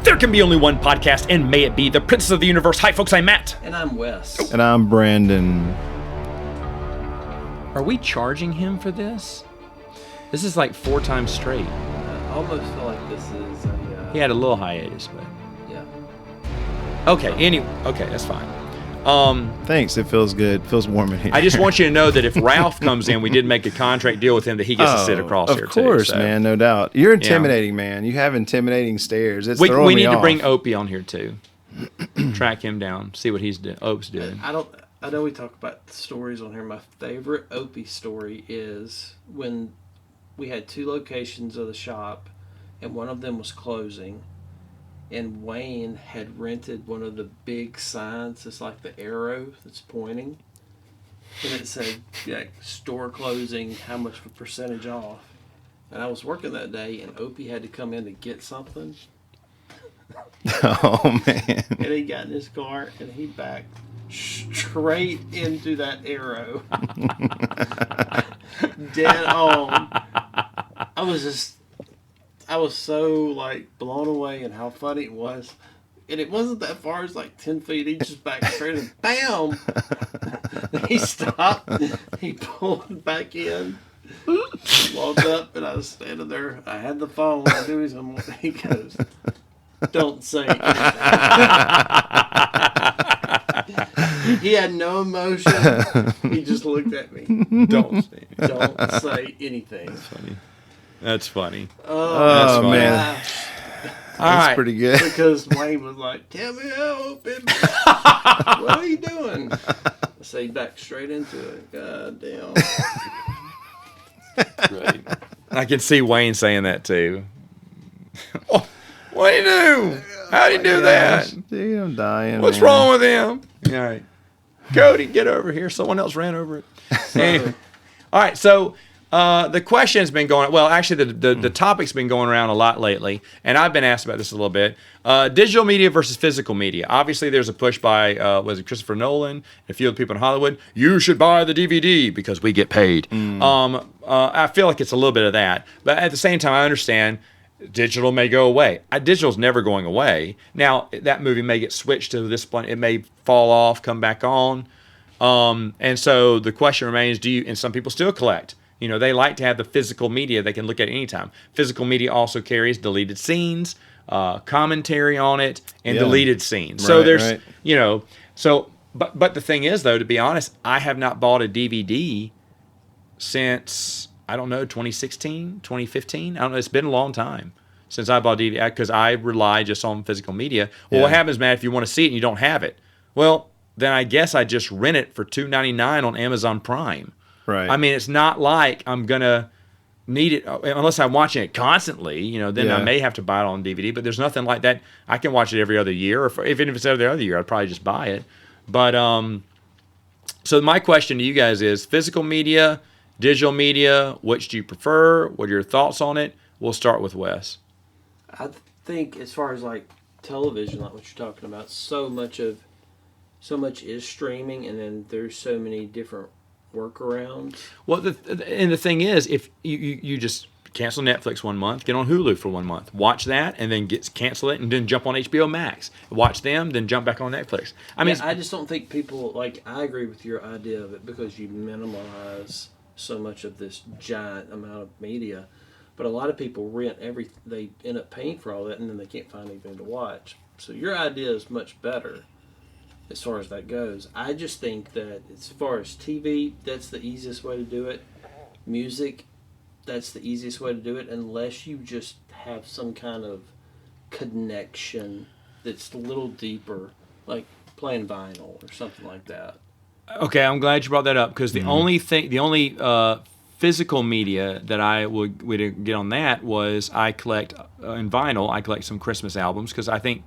There can be only one podcast, and may it be the Princess of the Universe. Hi, folks, I'm Matt. And I'm Wes. And I'm Brandon. Are we charging him for this? This is like 4 times straight. I almost feel like this is a... He had a little hiatus, but... Yeah. Okay, okay, that's fine. Thanks, it feels good. It feels warm in here. I just want you to know that if Ralph comes in, we did make a contract deal with him that he gets to sit across here, too. Of course, man, no doubt. You're intimidating, man. You have intimidating stares. It's throwing me We need off. to bring Opie on here, too. Track him down, see what Ope's doing. I know we talk about stories on here. My favorite Opie story is when we had 2 locations of the shop, and one of them was closing. And Wayne had rented one of the big signs. It's like the arrow that's pointing. And it said, store closing, how much of a percentage off. And I was working that day, and Opie had to come in to get something. Oh, man. And he got in his car, and he backed straight into that arrow. Dead on. I was so like blown away and how funny it was. And it wasn't that far, it was like 10 feet. He just backed straight and BAM! He stopped. He pulled back in. Walked up and I was standing there. I had the phone. I knew he was going to... He goes, don't say anything. He had no emotion. He just looked at me. Don't say anything. That's funny. That's funny. Oh, that's funny. Man. All That's right. pretty good. Because Wayne was like, tell me how open. What are you doing? I say back straight into it. God damn. Right. I can see Wayne saying that too. What do you do? How do you do that? Dude, I'm dying. What's man. wrong with him? All right. Cody, get over here. Someone else ran over it. Anyway. All right, so the question's been going, well, actually the topic's been going around a lot lately, and I've been asked about this a little bit. Digital media versus physical media. Obviously, there's a push by, was it Christopher Nolan and a few other people in Hollywood, you should buy the DVD because we get paid. I feel like it's a little bit of that, but at the same time, I understand digital may go away. Digital's never going away. Now, that movie may get switched to this point. It may fall off, come back on. And so the question remains, and some people still collect. You know, they like to have the physical media they can look at anytime. Physical media also carries deleted scenes, commentary on it, and deleted scenes. So there's, but the thing is, though, to be honest, I have not bought a DVD since, I don't know, 2016, 2015. I don't know. It's been a long time since I bought DVD because I rely just on physical media. Well, what happens, Matt, if you want to see it and you don't have it? Well, then I guess I just rent it for $2.99 on Amazon Prime. Right. I mean, it's not like I'm going to need it unless I'm watching it constantly, then I may have to buy it on DVD, but there's nothing like that. I can watch it every other year, or even if it's every other year, I'd probably just buy it. But so my question to you guys is physical media, digital media, which do you prefer? What are your thoughts on it? We'll start with Wes. I think as far as like television, like what you're talking about, so much is streaming, and then there's so many different workarounds. Well, the thing is, if you just cancel Netflix 1 month, get on Hulu for 1 month, watch that, and then cancel it, and then jump on HBO Max, watch them, then jump back on Netflix. I just don't think people I agree with your idea of it because you minimize so much of this giant amount of media, but a lot of people they end up paying for all that, and then they can't find anything to watch. So your idea is much better as far as that goes. I just think that as far as TV, that's the easiest way to do it. Music, that's the easiest way to do it, unless you just have some kind of connection that's a little deeper, like playing vinyl or something like that. Okay, I'm glad you brought that up because the only physical media that I would get on that was I collect in vinyl. I collect some Christmas albums because I think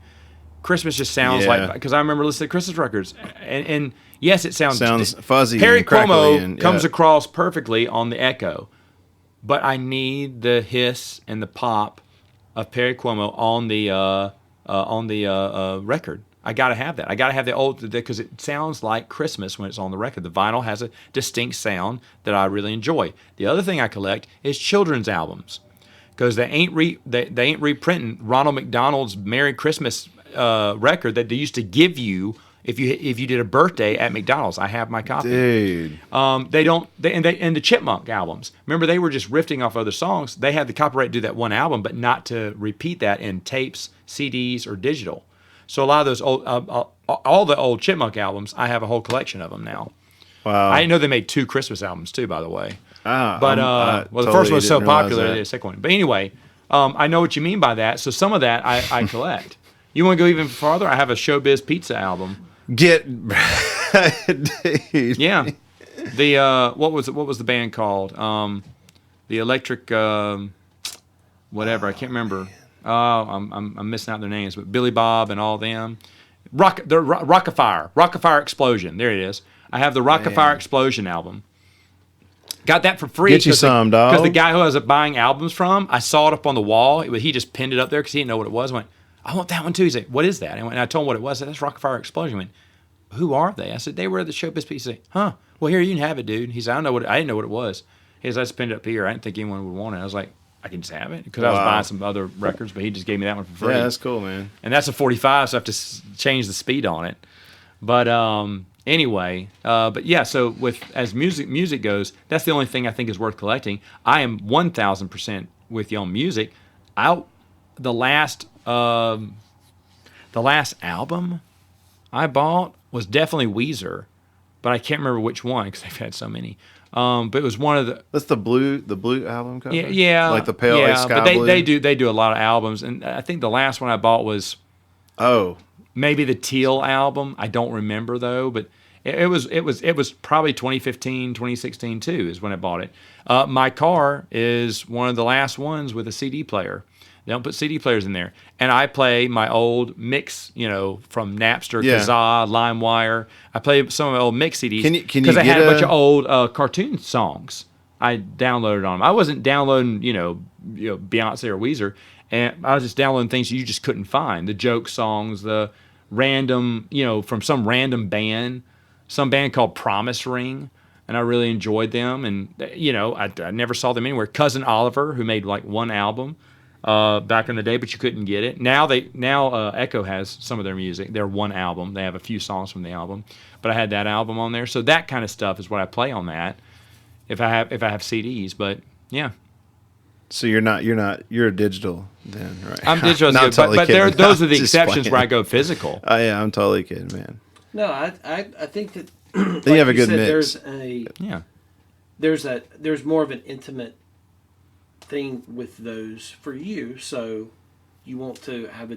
Christmas just sounds like, because I remember listening to Christmas records, and yes, it sounds fuzzy. Perry and crackly Como and, comes across perfectly on the Echo, but I need the hiss and the pop of Perry Como on the record. I got to have that. I got to have the old, because it sounds like Christmas when it's on the record. The vinyl has a distinct sound that I really enjoy. The other thing I collect is children's albums. because they ain't reprinting Ronald McDonald's Merry Christmas record that they used to give you if you did a birthday at McDonald's. I have my copy. Dude. And the Chipmunk albums. Remember, they were just riffing off other songs. They had the copyright to do that one album, but not to repeat that in tapes, CDs, or digital. So a lot of those old, all the old Chipmunk albums, I have a whole collection of them now. Wow. I didn't know they made 2 Christmas albums too, by the way. But The first one was so popular, they did a second one. But anyway, I know what you mean by that. So some of that I collect. You want to go even farther? I have a Showbiz Pizza album. Dude. Yeah. The what was the band called? The Electric whatever, I can't remember. I'm missing out their names, but Billy Bob and all them. Rock-afire Explosion. There it is. I have the Rock-afire Explosion album. Got that for free. Get you some, dog. Because the guy who I was buying albums from, I saw it up on the wall. He just pinned it up there because he didn't know what it was. I went, I want that one too. He said, what is that? And I told him what it was. I said, that's Rock-afire Explosion. He went, who are they? I said, they were at the Showbiz Pizza. He said, huh? Well, here, you can have it, dude. He said, I didn't know what it was. He said, I just pinned it up here. I didn't think anyone would want it. I was like, I can just have it because I was buying some other records, but he just gave me that one for free. Yeah, that's cool, man. And that's a 45, so I have to change the speed on it. But anyway, but yeah. So as music goes, that's the only thing I think is worth collecting. I am 1,000% with you on music. The last album I bought was definitely Weezer, but I can't remember which one because they've had so many. But it was one of the. That's the blue album cover. Yeah, like the pale like sky but blue. they do a lot of albums, and I think the last one I bought was maybe the Teal album. I don't remember though, but it was probably 2015, 2016 too is when I bought it. My car is one of the last ones with a CD player. They don't put CD players in there. And I play my old mix, from Napster, Kazaa, LimeWire. I play some of my old mix CDs. Because I had a bunch of old cartoon songs I downloaded on them. I wasn't downloading, Beyonce or Weezer. And I was just downloading things you just couldn't find. The joke songs, the random, from some random band. Some band called Promise Ring. And I really enjoyed them. And, I never saw them anywhere. Cousin Oliver, who made like one album. Back in the day, but you couldn't get it. Now Echo has some of their music. Their one album. They have a few songs from the album, but I had that album on there. So that kind of stuff is what I play on that. If I have CDs, but yeah. So you're a digital then, right? I'm digital, no, but those are the exceptions where I go physical. Oh yeah, I'm totally kidding, man. No, I think that then you have a good mix. There's more of an intimate thing with those for you, so you want to have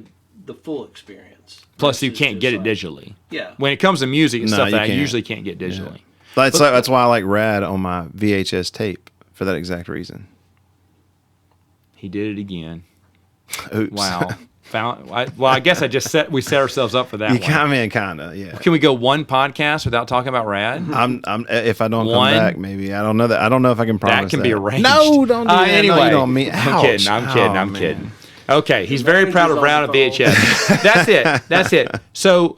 the full experience. Plus, you can't get it digitally. Yeah. When it comes to music and stuff, I can't. usually can't get digitally. Yeah. That's why I like Rad on my VHS tape for that exact reason. He did it again. Oops. Wow. I guess we set ourselves up for that. Kinda, yeah. Can we go one podcast without talking about Rad? I'm if I don't come back, maybe I don't know that. I don't know if I can promise that can be arranged. No, don't do that. Anyway, no, you don't mean. I'm kidding. Okay, he's very proud of Rad on VHS. That's it. So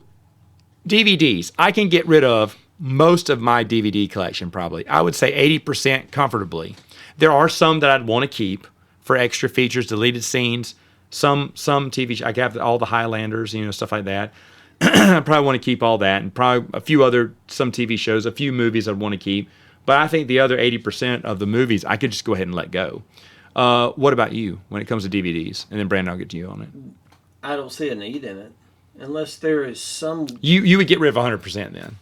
DVDs, I can get rid of most of my DVD collection. Probably, I would say 80% comfortably. There are some that I'd want to keep for extra features, deleted scenes. Some TV shows, I have all the Highlanders, stuff like that. I probably want to keep all that, and probably a few some TV shows, a few movies I'd want to keep. But I think the other 80% of the movies I could just go ahead and let go. What about you when it comes to DVDs? And then Brandon, I'll get to you on it. I don't see a need in it unless there is some. You would get rid of 100% then.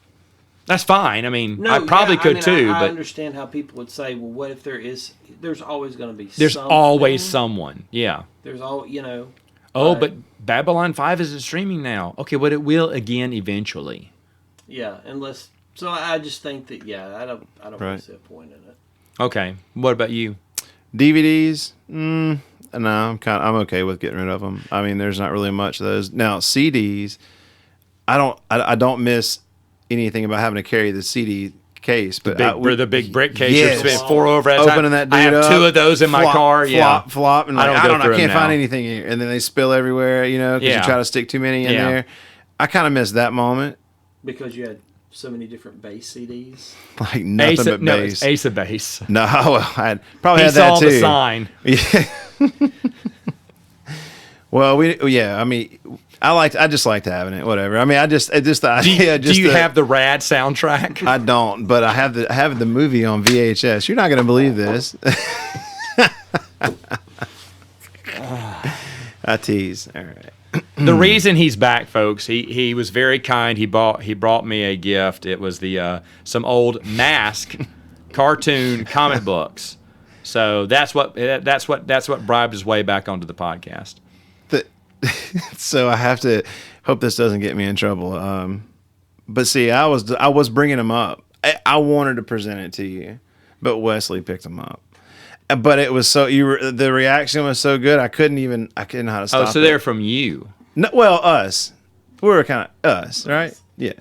That's fine. I mean, I probably could too. I but understand how people would say, well, what if there is? There's always going to be. There's always someone. Yeah. There's all Oh, but Babylon 5 isn't streaming now. Okay, but it will again eventually. Yeah, unless. So I just think that I don't really see a point in it. Okay, what about you? DVDs? No, I'm okay with getting rid of them. I mean, there's not really much of those. Now CDs, I don't miss anything about having to carry the CD case, but the big brick case. Yes. You spent 4 over at a time. Opening that dude I have up, 2 of those in my car. Flop, and I can't find anything here, and then they spill everywhere. Because you try to stick too many in there. I kind of miss that moment because you had so many different bass CDs. Like nothing but bass. Ace of Base. No, I probably he had that too. He saw the sign. Yeah. Well, I mean, I just liked having it. Whatever. I mean, it's just the idea. Do you have the rad soundtrack? I don't, but I have the movie on VHS. You're not going to believe this. I tease. All right. The reason he's back, folks, he was very kind. He brought me a gift. It was some old Mask cartoon comic books. So that's what bribed his way back onto the podcast. So I have to hope this doesn't get me in trouble. But see, I was bringing them up. I wanted to present it to you, but Wesley picked them up. But it was the reaction was so good I couldn't know how to stop. Oh, so they're from you? No, well, us. We were kind of us, right? Yeah.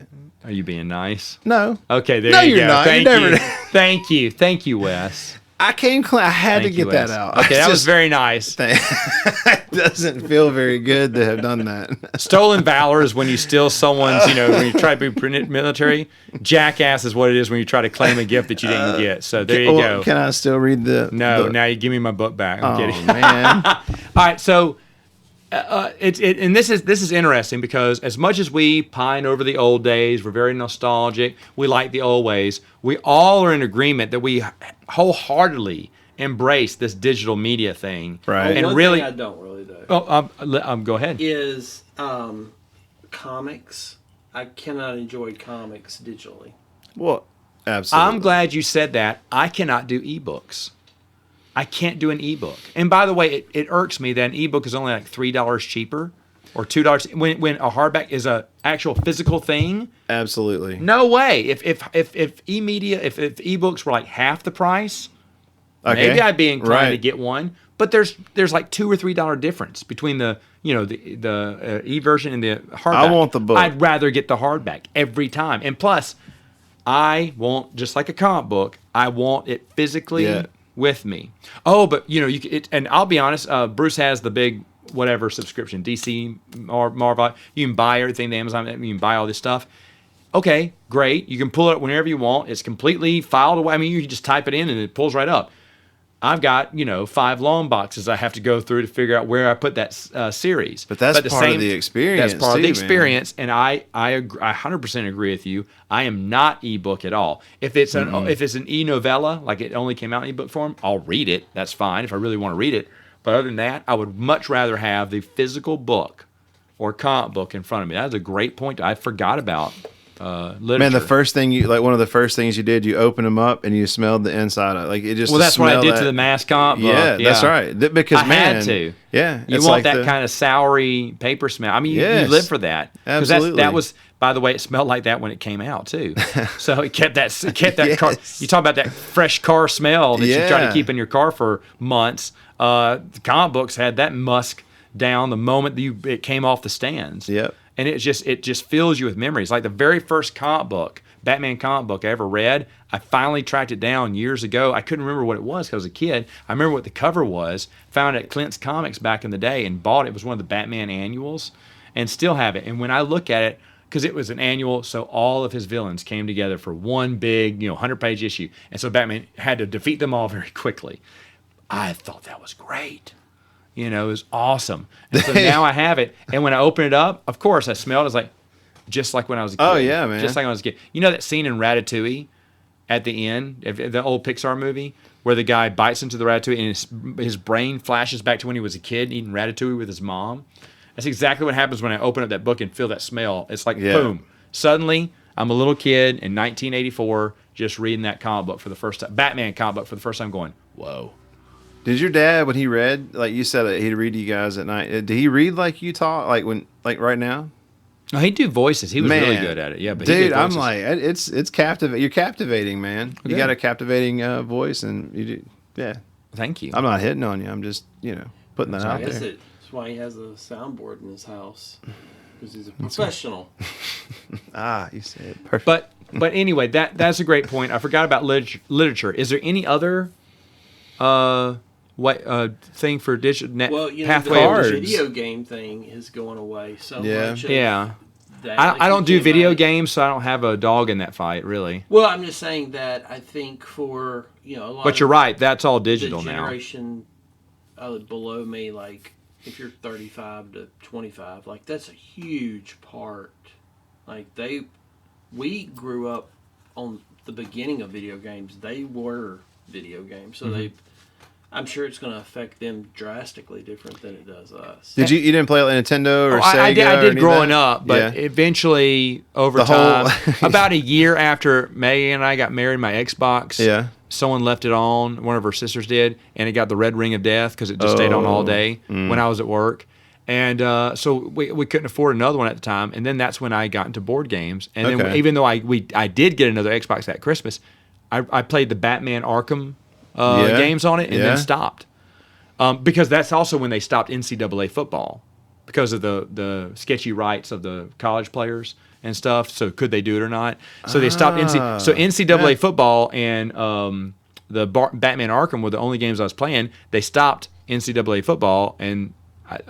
Are you being nice? No. Okay, there no, you you're go. Not. Thank you you. never... Thank you, Wes. I came clean. I had Thank to get you, that Wes. out. Okay, that was very nice. It doesn't feel very good to have done that. Stolen valor is when you steal someone's, when you try to be military. Jackass is what it is when you try to claim a gift that you didn't get. So there you go. Can I still read the... No, book? now you give me my book back. I'm kidding. Man. All right, so and this is interesting because as much as we pine over the old days, we're very nostalgic. We like the old ways. We all are in agreement that we wholeheartedly embrace this digital media thing, right? And one really, thing I don't really do. Go ahead. Is comics. I cannot enjoy comics digitally. Well, absolutely. I'm glad you said that. I cannot do ebooks. I can't do an ebook. And by the way, it irks me that an ebook is only like $3 cheaper or $2 when a hardback is a actual physical thing. Absolutely. No way. If e-media, if ebooks were like half the price, maybe I'd be inclined to get one. But there's like $2 or $3 difference between the e-version and the hardback. I want the book. I'd rather get the hardback every time. And plus, I want, just like a comic book, I want it physically with me. Oh, but and I'll be honest, Bruce has the big whatever subscription, DC or Marvel. You can buy everything, the Amazon, you can buy all this stuff. Okay, great. You can pull it up whenever you want. It's completely filed away. I mean, you just type it in and it pulls right up. I've got 5 long boxes I have to go through to figure out where I put that series. But that's part of the experience. That's part of the experience, man. and I 100% agree with you. I am not ebook at all. If it's an e-novella, like it only came out in ebook form, I'll read it. That's fine if I really want to read it. But other than that, I would much rather have the physical book or comic book in front of me. That's a great point. I forgot about. Literature. Man, the first thing one of the first things you did, you opened them up and you smelled the inside of it. Like it just. Well, that's what I did to the Mask comic book. Yeah, that's right. Because I had to. Yeah, you want that kind of soury paper smell. I mean, you live for that. Absolutely. That was, by the way, it smelled like that when it came out too. So it kept that car. You talk about that fresh car smell that you try to keep in your car for months. The comic books had that musk down the moment it came off the stands. Yep. And it just fills you with memories. Like the very first comic book, Batman comic book I ever read, I finally tracked it down years ago. I couldn't remember what it was because I was a kid. I remember what the cover was, found it at Clint's Comics back in the day and bought it. It was one of the Batman annuals and still have it. And when I look at it, because it was an annual, so all of his villains came together for one big 100-page issue. And so Batman had to defeat them all very quickly. I thought that was great. It was awesome. And so now I have it. And when I open it up, of course, I smelled it. It's just like when I was a kid. Oh, yeah, man. Just like when I was a kid. You know that scene in Ratatouille at the end, of the old Pixar movie, where the guy bites into the ratatouille and his brain flashes back to when he was a kid eating ratatouille with his mom? That's exactly what happens when I open up that book and feel that smell. It's like, boom. Suddenly, I'm a little kid in 1984 just reading that comic book for the first time. Batman comic book for the first time going, whoa. Did your dad, when he read, like you said, he'd read to you guys at night? Did he read like you talk, like right now? No, he'd do voices. He was really good at it. Yeah, but dude, I'm like, it's captivating. You're captivating, man. You got a captivating voice, and you do. Yeah. Thank you. I'm not hitting on you. I'm just putting that out there. That's why he has a soundboard in his house, because he's a professional. You said perfect. But anyway, that's a great point. I forgot about literature. Is there any other thing for digital net pathway? The video game thing is going away so much. Yeah. I don't do video games, so I don't have a dog in that fight, really. Well, I'm just saying that I think for a lot. But you're right. That's all digital the now. generation below me, like if you're 35 to 25, like that's a huge part. Like we grew up on the beginning of video games. They were video games, so I'm sure it's going to affect them drastically different than it does us. Did you didn't play like Nintendo or Sega? I did or any of growing that? up, but Yeah. eventually over The whole- time, about a year after May and I got married, my Xbox, Yeah. someone left it on. One of her sisters did, and it got the red ring of death because it just stayed on all day when I was at work. And so we couldn't afford another one at the time. And then that's when I got into board games. And then Okay. even though I did get another Xbox that Christmas, I played the Batman Arkham Yeah. games on it and Yeah. then stopped. Because that's also when they stopped NCAA football because of the sketchy rights of the college players and stuff. So could they do it or not? So they stopped NCAA yeah. football and Batman Arkham were the only games I was playing. They stopped NCAA football and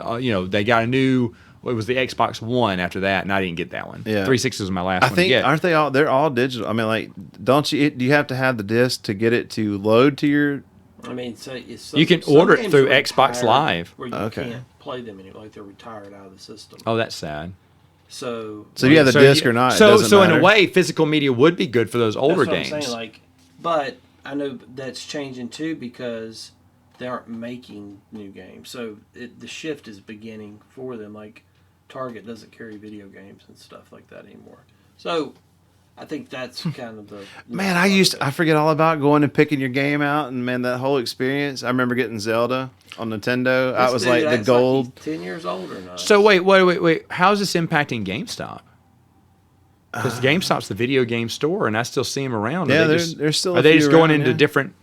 they got a new. It was the Xbox One after that, and I didn't get that one. Yeah. 360 was my last I one to think get. aren't they all? They're all digital. I mean, like, don't you? Do you have to have the disc to get it to load to your? I mean, so it's You can some order it games through are Xbox retired Live. where you Okay. can't play them anymore. Like they're retired out of the system. Oh, that's sad. So So you have the So disc you- or not? it So doesn't so in matter. a way, physical media would be good for those older that's what games. I'm saying. Like, but I know that's changing too because they aren't making new games. So the shift is beginning for them. Like Target doesn't carry video games and stuff like that anymore. So I think that's kind of the Man, I forget all about going and picking your game out, and man, that whole experience. I remember getting Zelda on Nintendo. I was like the gold. 10 years older than us. So wait. How is this impacting GameStop? Because GameStop's the video game store, and I still see them around. Yeah, Are they there's still. Are a they few just going around, into yeah. different?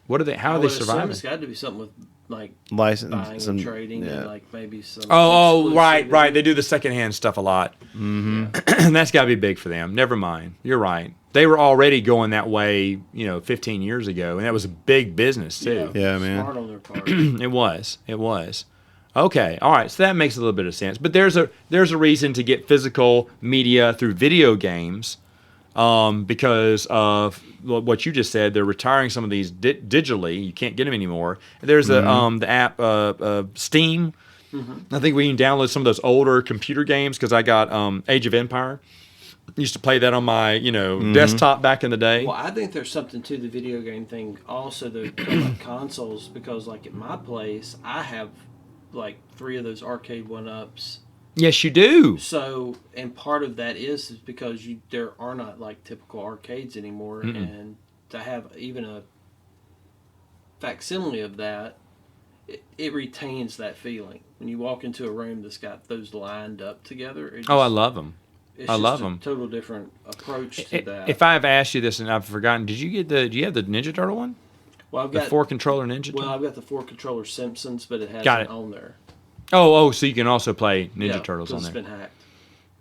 What are they? How I are they would assume surviving? It's got to be something with like license? buying Some, and trading yeah. and like maybe some. Oh, right. exclusivity. They do the secondhand stuff a lot. Mm-hmm. That's got to be big for them. Never mind. You're right. They were already going that way, 15 years ago, and that was a big business too. Yeah, man. Smart on their part. It was. Okay, all right. So that makes a little bit of sense. But there's a reason to get physical media through video games, because of what you just said. They're retiring some of these digitally. You can't get them anymore. There's the app Steam. Mm-hmm. I think we can download some of those older computer games because I got Age of Empire. Used to play that on my desktop back in the day. Well, I think there's something to the video game thing also, the like consoles, because like at my place, I have like 3 of those arcade 1-ups. Yes, you do. So, and part of that is because there are not like typical arcades anymore, and to have even a facsimile of that, it retains that feeling. When you walk into a room that's got those lined up together. It just, I love them. it's I just love a 'em. total different approach to that. If I've asked you this and I've forgotten, do you have the Ninja Turtle one? well, I've The got 4-controller Ninja Turtle? well, I've got the 4-controller Simpsons, but it hasn't Got it. on there. Oh, so you can also play Ninja Yeah, Turtles on 'cause there. It's been hacked.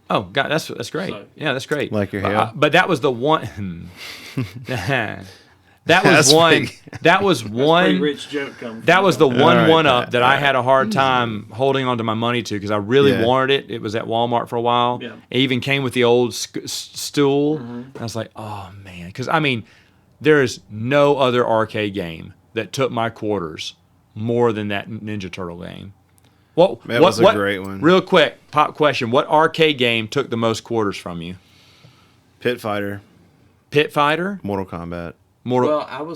Oh, God, that's great. So, yeah, that's great. Like your But, hair? but that was the one. that was That's one. big. That was Pretty one. rich joke coming. That was the All right, one up Pat, that all I right. had a hard time holding on to my money to because I really Yeah. wanted it. It was at Walmart for a while. Yeah. It even came with the old stool. And I was like, oh man, because there is no other arcade game that took my quarters more than that Ninja Turtle game. That was a great one. Real quick, pop question: what arcade game took the most quarters from you? Pit Fighter, Pit Fighter, Mortal Kombat. Mortal. Well,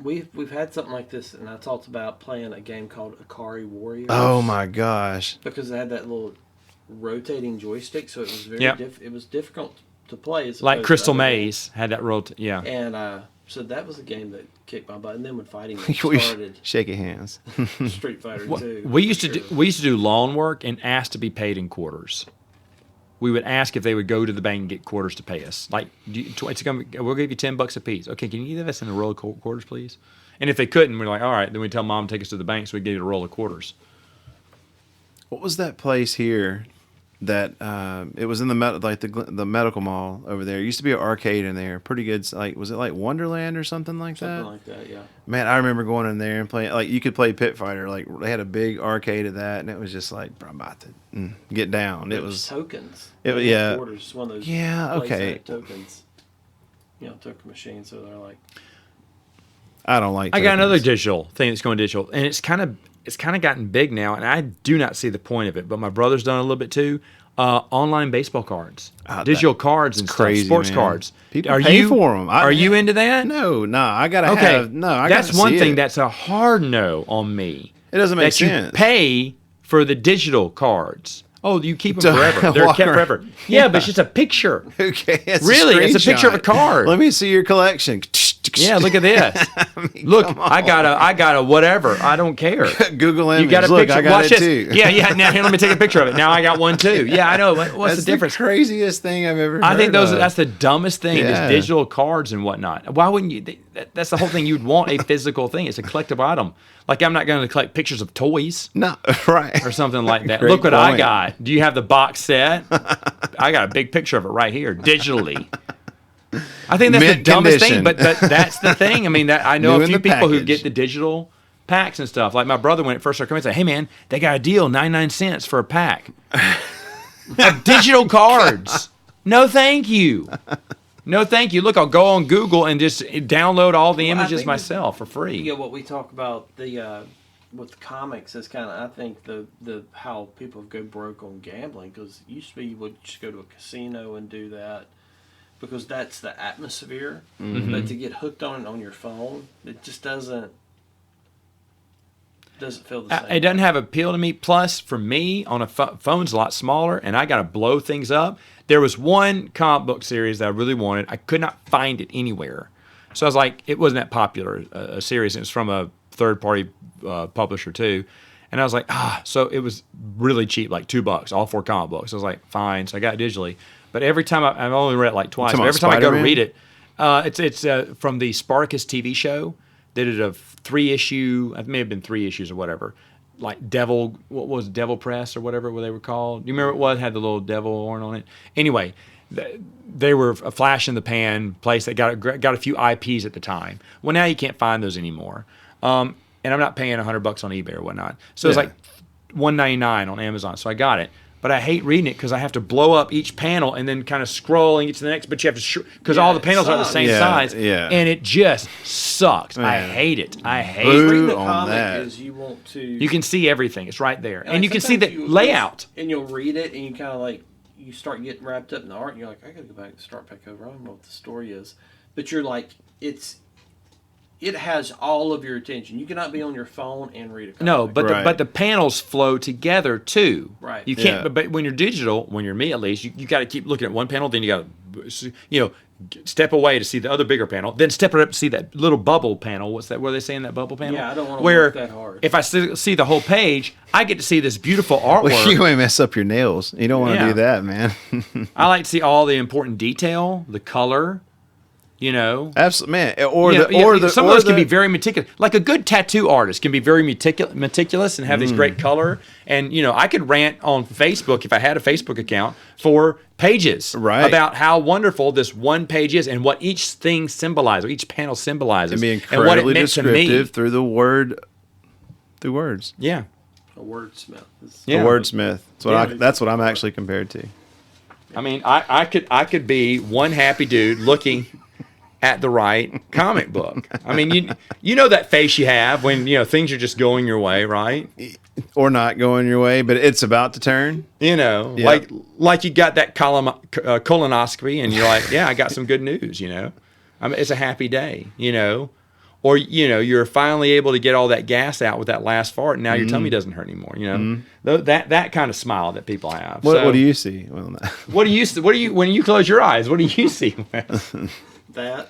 we've had something like this, and I talked about playing a game called Akari Warriors. Oh my gosh. Because it had that little rotating joystick, so it was very Yep. it was difficult to play. As like opposed to Crystal other Maze had that games. yeah. And so that was a game that kicked my butt. And then when fighting We started, shake your hands. Street Fighter 2. We used to do lawn work and ask to be paid in quarters. We would ask if they would go to the bank and get quarters to pay us. Like, we'll give you $10 a piece. Okay, can you give us in a roll of quarters, please? And if they couldn't, we're like, all right. Then we tell mom to take us to the bank, so we give you a roll of quarters. What was that place here that it was in the medical mall over there? It used to be an arcade in there. Pretty good. Like, was it like Wonderland or something like that? Something like that, yeah. Man, I remember going in there and playing. Like, you could play Pit Fighter. Like, they had a big arcade of that, and it was just like, bro, I'm about to get down. It was tokens. yeah. Quarters, one of those. Yeah, places that okay. had tokens. Token machines. So they're like. I don't like. I got another tokens. digital thing that's going digital, and it's kind of it's kind of gotten big now, and I do not see the point of it. But my brother's done a little bit too. Online baseball cards, digital cards, and crazy, stuff, sports man. cards. People pay for 'em. Are you into that? No, I gotta Okay, have. No, I that's gotta one see thing it. that's a hard no on me. It doesn't make that sense. You pay for the digital cards. Oh, you keep them forever. They're Walk kept around. forever. Yeah, but it's just a picture. Okay, it's Really, it's a picture of a screenshot. card. Let me see your collection. Yeah, look at this. Look, I got a whatever. I don't care. Google image. You got a Look, picture. I got Watch it this. too. Yeah. Now here, let me take a picture of it. Now I got one too. Yeah, I know. What's That's the difference? craziest thing I've ever heard I think of. that's the dumbest thing. Yeah. Is digital cards and whatnot. Why wouldn't you? That's the whole thing. You'd want a physical thing. It's a collectible item. Like I'm not going to collect pictures of toys No, right. or something like that. Great Look what I point. got. Do you have the box set? I got a big picture of it right here, digitally. I think that's the Mint dumbest condition. thing, but that's the thing. I mean, I know New a in few the people who package. get the digital packs and stuff. Like my brother, when it first started coming, said, "Hey man, they got a deal, 99 cents for a pack of digital cards." No, thank you. No, thank you. Look, I'll go on Google and just download all the Well, I images think myself for free. You know what we talk about with comics is kind of I think the how people go broke on gambling because used to be you would just go to a casino and do that because that's the atmosphere, but to get hooked on it on your phone, it just doesn't feel the same. It doesn't have appeal to me. Plus, for me, on a phone's a lot smaller, and I got to blow things up. There was one comic book series that I really wanted. I could not find it anywhere. So I was like, it wasn't that popular, a series. It was from a third-party publisher, too. And I was like, so it was really cheap, like $2, all 4 comic books. I was like, fine. So I got it digitally. But every time I've only read it like twice, Talking but every time I go to about read it, it's from the Spartacus TV show. They did a 3-issue, it may have been 3 issues or whatever, like Devil, what was it, Devil Press or whatever they were called. Do you remember what had the little devil horn on it? Anyway, they were a flash in the pan place that got a few IPs at the time. Well, now you can't find those anymore. And I'm not paying $100 on eBay or whatnot. So it's Yeah. like $1.99 on Amazon. So I got it. But I hate reading it because I have to blow up each panel and then kind of scroll and get to the next. But you have to because all the it panels are the sucks. same Yeah, size, yeah. and it just sucks. I Man. hate it. I hate Boo. it. Reading a on comic that. is you want to You can see everything. It's right there, and like, you can see the sometimes layout. and you'll read it and you kind of like you start getting wrapped up in the art and you're like I gotta go back and start back over. I don't know what the story is, but you're like it has all of your attention. You cannot be on your phone and read a comic. No, but Right. but the panels flow together too. Right. You can't. Yeah. But when you're digital, when you're me at least, you got to keep looking at one panel. Then you got to, step away to see the other bigger panel. Then step it up to see that little bubble panel. What's that? What are they saying that bubble panel? Yeah, I don't wanna Where work that hard. if I see the whole page, I get to see this beautiful artwork. Well, you may mess up your nails. You don't want to Yeah. do that, man. I like to see all the important detail, the color. Absolutely, man. Some of those or can be the- very meticulous. Like a good tattoo artist can be very meticulous and have this great color. And I could rant on Facebook if I had a Facebook account for pages Right. about how wonderful this one page is and what each thing symbolizes, each panel symbolizes, and be and what it incredibly meant to me. descriptive through words. Yeah, a wordsmith. Yeah. The wordsmith. Yeah. That's what I'm actually compared to. I mean, I could be one happy dude looking at the right comic book. I mean, you know that face you have when things are just going your way, right? Or not going your way, but it's about to turn. Yeah. like you got that colonoscopy, and you're like, yeah, I got some good news. I mean, it's a happy day. Or you're finally able to get all that gas out with that last fart, and now your tummy doesn't hurt anymore. That kind of smile that people have. What, So, what do you see? Well, no. What do you when you close your eyes? What do you see? That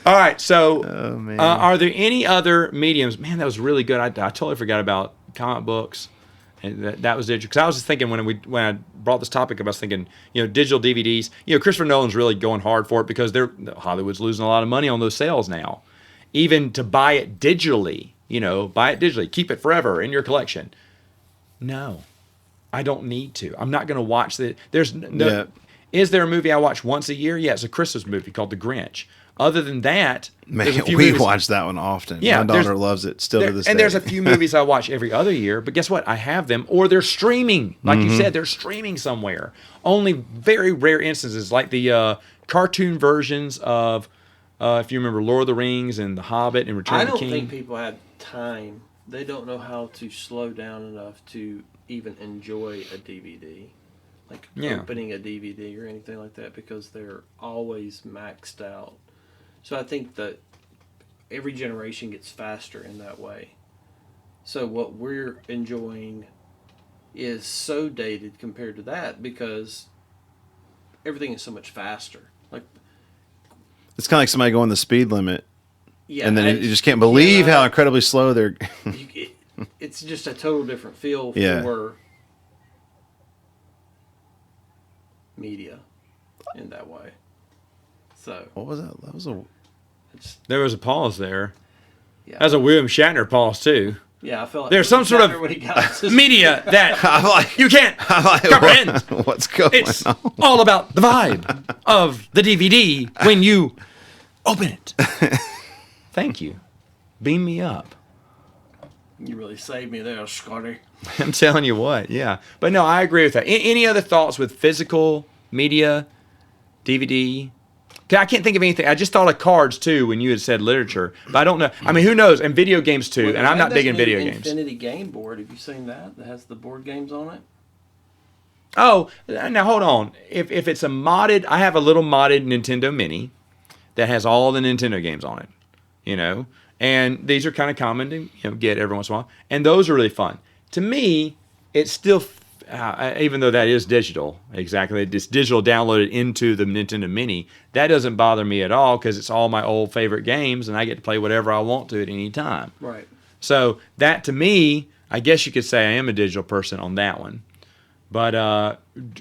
All right, so Oh, man. are there any other mediums? Man, that was really good. I totally forgot about comic books, and that was digital. Because I was just thinking when I brought this topic up, I was thinking, digital DVDs. Christopher Nolan's really going hard for it because Hollywood's losing a lot of money on those sales now. Even to buy it digitally, keep it forever in your collection. No, I don't need to. I'm not going to watch the. There's no. Yeah. Is there a movie I watch once a year? Yeah, it's a Christmas movie called The Grinch. Other than that, there's Man, a few we movies- watch that one often. Yeah, My daughter loves it still to this day. and there's a few movies I watch every other year, but guess what? I have them, or they're streaming. Like you said, they're streaming somewhere. Only very rare instances, like the cartoon versions of if you remember Lord of the Rings and The Hobbit and Return I of the don't King. think people have time. They don't know how to slow down enough to even enjoy a DVD, like Yeah. opening a DVD or anything like that, because they're always maxed out. So I think that every generation gets faster in that way. So what we're enjoying is so dated compared to that because everything is so much faster. Like, It's kind of like somebody going the speed limit, yeah, and then you just can't believe how incredibly slow they're. it's just a total different feel Yeah. for media in that way. So What was that? That was a. it's There was a pause there. yeah, That was a William Shatner pause too. yeah. I felt like There's some sort of when he got his- Media that I'm like, you can't I'm like, comprehend. what's going It's on? all about the vibe of the DVD when you open it. Thank you. Beam me up. You really saved me there, Scotty. I'm telling you what, yeah. But no, I agree with that. Any other thoughts with physical media, DVD? 'Cause I can't think of anything. I just thought of cards too when you had said literature, but I don't know. I mean, who knows? And video games too. Well, And I'm not big in there's a new video games. Infinity Game Board. Have you seen that? That has the board games on it. Oh, now hold on. If it's a modded, I have a little modded Nintendo Mini that has all the Nintendo games on it. You know, and these are kind of common to get every once in a while, and those are really fun. To me, it's still, even though that is digital, exactly, it's digital downloaded into the Nintendo Mini. That doesn't bother me at all because it's all my old favorite games, and I get to play whatever I want to at any time. Right. So that to me, I guess you could say I am a digital person on that one. But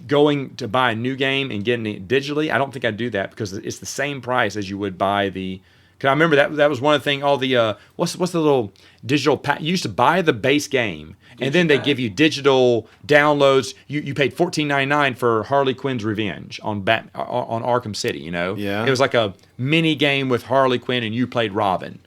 going to buy a new game and getting it digitally, I don't think I'd do that because it's the same price as you would buy the. Because I remember that was one of the things. All the what's the little digital pack? You used to buy the base game, and then they give you digital downloads. You paid $14.99 for Harley Quinn's Revenge on Arkham City. You know, Yeah. It was like a mini game with Harley Quinn, and you played Robin.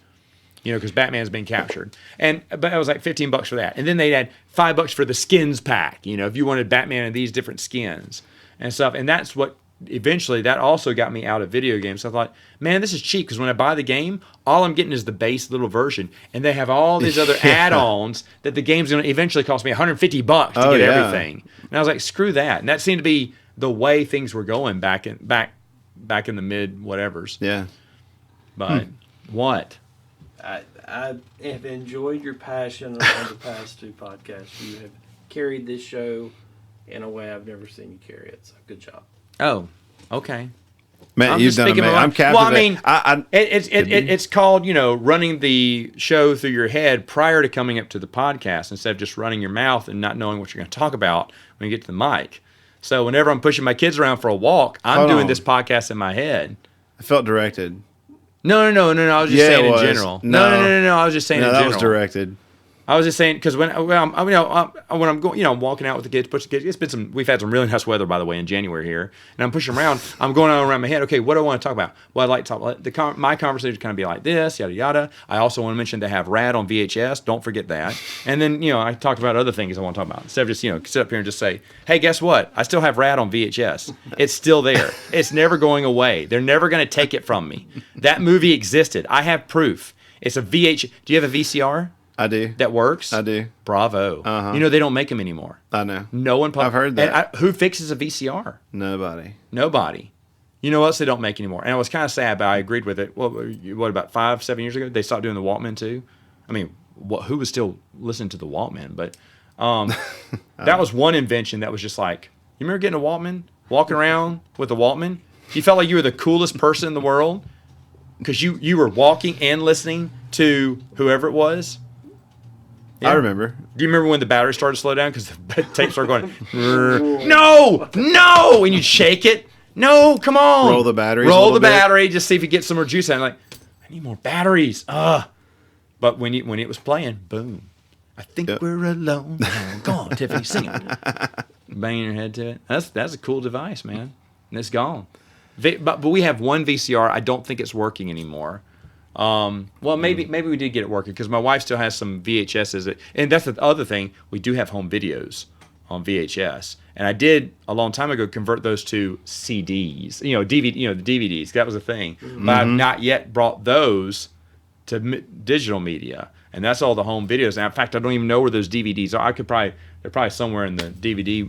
You know, because Batman's been captured, but it was like $15 for that, and then they had $5 for the skins pack. You know, if you wanted Batman in these different skins and stuff, and that's what eventually that also got me out of video games. So I thought, man, this is cheap because when I buy the game, all I'm getting is the base little version, and they have all these other add-ons that the game's going to eventually cost me $150 to get everything. And I was like, screw that. And that seemed to be the way things were going back in the mid whatevers. Yeah. But what? I have enjoyed your passion on the past two podcasts. You have carried this show in a way I've never seen you carry it. So good job. Oh, okay. Man, I'm you've just done thinking amazing. about- I'm captivated. Well, I mean, it's called running the show through your head prior to coming up to the podcast instead of just running your mouth and not knowing what you're going to talk about when you get to the mic. So whenever I'm pushing my kids around for a walk, I'm Hold doing on. this podcast in my head. I felt directed. No. I was just Yeah, saying it in was. general. No. No. I was just saying No, in that general. was directed. I was just saying because when I'm going, I'm walking out with the kids, push the kids. We've had some really nice weather, by the way, in January here, and I'm pushing around. I'm going on around my head. Okay, what do I want to talk about? Well, I'd like to talk about my conversation kind of be like this, yada yada. I also want to mention they have Rad on VHS. Don't forget that. And then I talked about other things I want to talk about instead of just sit up here and just say, hey, guess what? I still have Rad on VHS. It's still there. It's never going away. They're never going to take it from me. That movie existed. I have proof. It's a VH. Do you have a VCR? I do. That works? I do. Bravo. Uh-huh. They don't make them anymore. I know. No one. I've heard that. And who fixes a VCR? Nobody. Nobody. You know what else they don't make anymore? And I was kind of sad, but I agreed with it. What about 5-7 years ago? They stopped doing the Walkman too. I mean, who was still listening to the Walkman? But that was one invention that was just like, you remember getting a Walkman, walking around with a Walkman? You felt like you were the coolest person in the world because you were walking and listening to whoever it was. Yeah. I remember. Do you remember when the battery started to slow down because the tape started going, no, and you'd shake it? No, come on. Roll the batteries a Roll little the bit. battery, just see if you get some more juice out. I'm like, I need more batteries. But when it was playing, boom. I think Yep. we're alone now. Go on, Tiffany, sing it. Banging your head to it. That's a cool device, man. And it's gone. But we have one VCR. I don't think it's working anymore. Well, maybe we did get it working because my wife still has some VHSs. And that's the other thing. We do have home videos on VHS. And I did a long time ago convert those to CDs, DVD, the DVDs. That was a thing. But I've not yet brought those to digital media, and that's all the home videos. And in fact, I don't even know where those DVDs are. They're probably somewhere in the DVD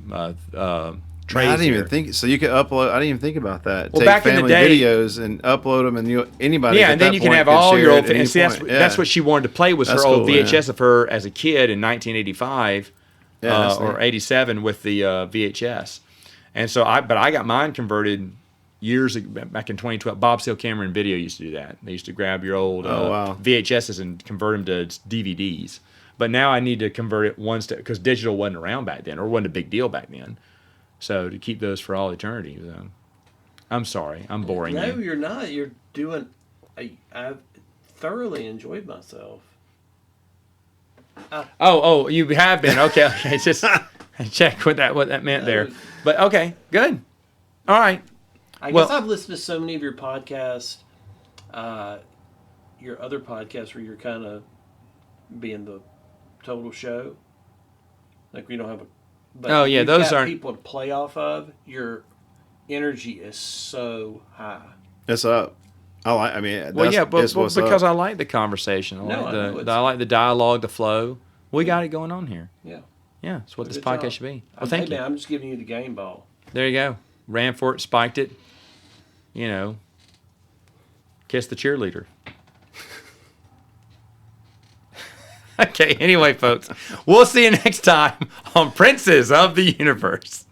trays. I didn't here. even think so. You could upload. I didn't even think about that. Well, Take back in the family day- videos and upload them, and anybody. Yeah, at and then that you can point have could all share your it old. at any And see, point. that's what she wanted to play was That's her old cool, yeah. VHS of her as a kid in 1985 Yeah, that's or neat. 87 with the VHS. And so I got mine converted years ago, back in 2012. Bob Seale Cameron Video used to do that. They used to grab your old wow. VHSs and convert them to DVDs. But now I need to convert it one step because digital wasn't around back then, or wasn't a big deal back then. So to keep those for all eternity. So. I'm sorry, I'm boring No, you. you're not. You're doing. I've thoroughly enjoyed myself. Oh, you have been. Okay. Just check what that meant there. But okay, good. All right. I Well- guess I've listened to so many of your podcasts, your other podcasts where you're kind of being the total show. Like we don't have a. But Oh, yeah, you've those got aren't- people to play off of. Your energy is so high. It's up. I mean, Well, yeah, but it's what's because up. I like the conversation. I No, like I know I like the dialogue, the flow. We got it going on here. Yeah. Yeah, that's what this Good podcast job. should be. Well, thank Hey, you. man, I'm just giving you the game ball. There you go. Ran for it, spiked it. Kiss the cheerleader. Okay, anyway, folks, we'll see you next time on Princes of the Universe.